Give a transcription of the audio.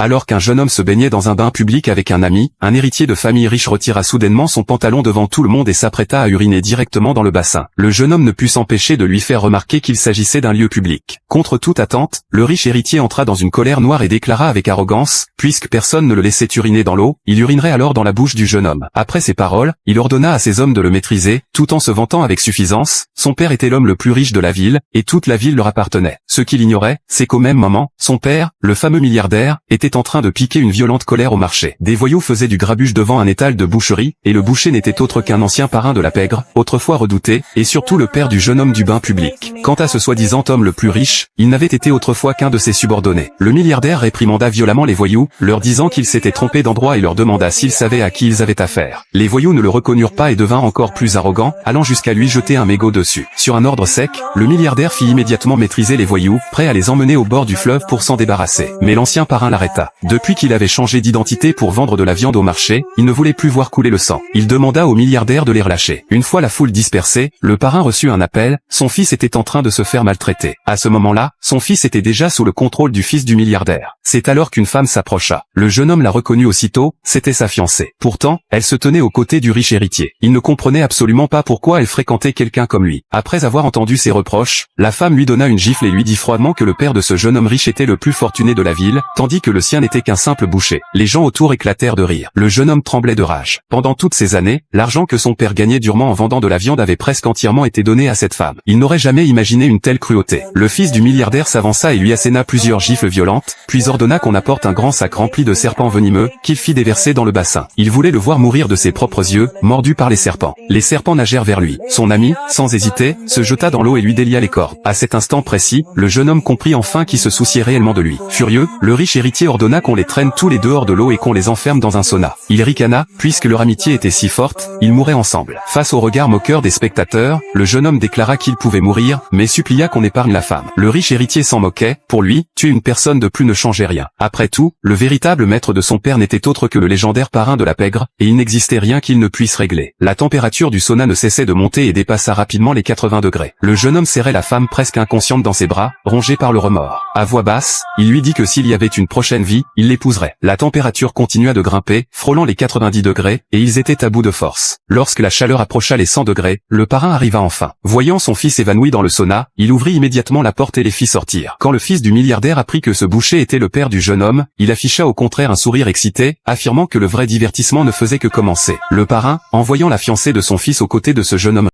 Alors qu'un jeune homme se baignait dans un bain public avec un ami, un héritier de famille riche retira soudainement son pantalon devant tout le monde et s'apprêta à uriner directement dans le bassin. Le jeune homme ne put s'empêcher de lui faire remarquer qu'il s'agissait d'un lieu public. Contre toute attente, le riche héritier entra dans une colère noire et déclara avec arrogance, puisque personne ne le laissait uriner dans l'eau, il urinerait alors dans la bouche du jeune homme. Après ces paroles, il ordonna à ses hommes de le maîtriser, tout en se vantant avec suffisance. Son père était l'homme le plus riche de la ville, et toute la ville leur appartenait. Ce qu'il ignorait, c'est qu'au même moment, son père, le fameux milliardaire, était en train de piquer une violente colère au marché. Des voyous faisaient du grabuge devant un étal de boucherie, et le boucher n'était autre qu'un ancien parrain de la pègre, autrefois redouté, et surtout le père du jeune homme du bain public. Quant à ce soi-disant homme le plus riche, il n'avait été autrefois qu'un de ses subordonnés. Le milliardaire réprimanda violemment les voyous, leur disant qu'il s'était trompé d'endroit et leur demanda s'ils savaient à qui ils avaient affaire. Les voyous ne le reconnurent pas et devinrent encore plus arrogants, allant jusqu'à lui jeter un mégot dessus. Sur un ordre sec, le milliardaire fit immédiatement maîtriser les voyous, prêt à les emmener au bord du fleuve pour s'en débarrasser. Mais l'ancien parrain l'arrêta. Depuis qu'il avait changé d'identité pour vendre de la viande au marché, il ne voulait plus voir couler le sang. Il demanda au milliardaire de les relâcher. Une fois la foule dispersée, le parrain reçut un appel, son fils était en train de se faire maltraiter. À ce moment-là, son fils était déjà sous le contrôle du fils du milliardaire. C'est alors qu'une femme s'approcha. Le jeune homme la reconnut aussitôt, c'était sa fiancée. Pourtant, elle se tenait aux côtés du riche héritier. Il ne comprenait absolument pas pourquoi elle fréquentait quelqu'un comme lui. Après avoir entendu ses reproches, la femme lui donna une gifle et lui dit froidement que le père de ce jeune homme riche était le plus fortuné de la ville, tandis que le sien n'était qu'un simple boucher. Les gens autour éclatèrent de rire. Le jeune homme tremblait de rage. Pendant toutes ces années, l'argent que son père gagnait durement en vendant de la viande avait presque entièrement été donné à cette femme. Il n'aurait jamais imaginé une telle cruauté. Le fils du milliardaire s'avança et lui asséna plusieurs gifles violentes, puis ordonna qu'on apporte un grand sac rempli de serpents venimeux, qu'il fit déverser dans le bassin. Il voulait le voir mourir de ses propres yeux, mordu par les serpents. Les serpents nagèrent vers lui. Son ami, sans hésiter, se jeta dans l'eau et lui délia les cordes. À cet instant précis, le jeune homme comprit enfin qui se souciait réellement de lui. Furieux, le riche héritier ordonna qu'on les traîne tous les dehors de l'eau et qu'on les enferme dans un sauna. Il ricana, puisque leur amitié était si forte, ils mouraient ensemble. Face au regard moqueur des spectateurs, le jeune homme déclara qu'il pouvait mourir, mais supplia qu'on épargne la femme. Le riche héritier s'en moquait, pour lui, tuer une personne de plus ne changeait rien. Après tout, le véritable maître de son père n'était autre que le légendaire parrain de la pègre, et il n'existait rien qu'il ne puisse régler. La température du sauna ne cessait de monter et dépassa rapidement les 80 degrés. Le jeune homme serrait la femme presque inconsciente dans ses bras, rongée par le remords. À voix basse, il lui dit que s'il y avait une prochaine vie, il l'épouserait. La température continua de grimper, frôlant les 90 degrés, et ils étaient à bout de force. Lorsque la chaleur approcha les 100 degrés, le parrain arriva enfin. Voyant son fils évanoui dans le sauna, il ouvrit immédiatement la porte et les fit sortir. Quand le fils du milliardaire apprit que ce boucher était le père du jeune homme, il afficha au contraire un sourire excité, affirmant que le vrai divertissement ne faisait que commencer. Le parrain, en voyant la fiancée de son fils aux côtés de ce jeune homme,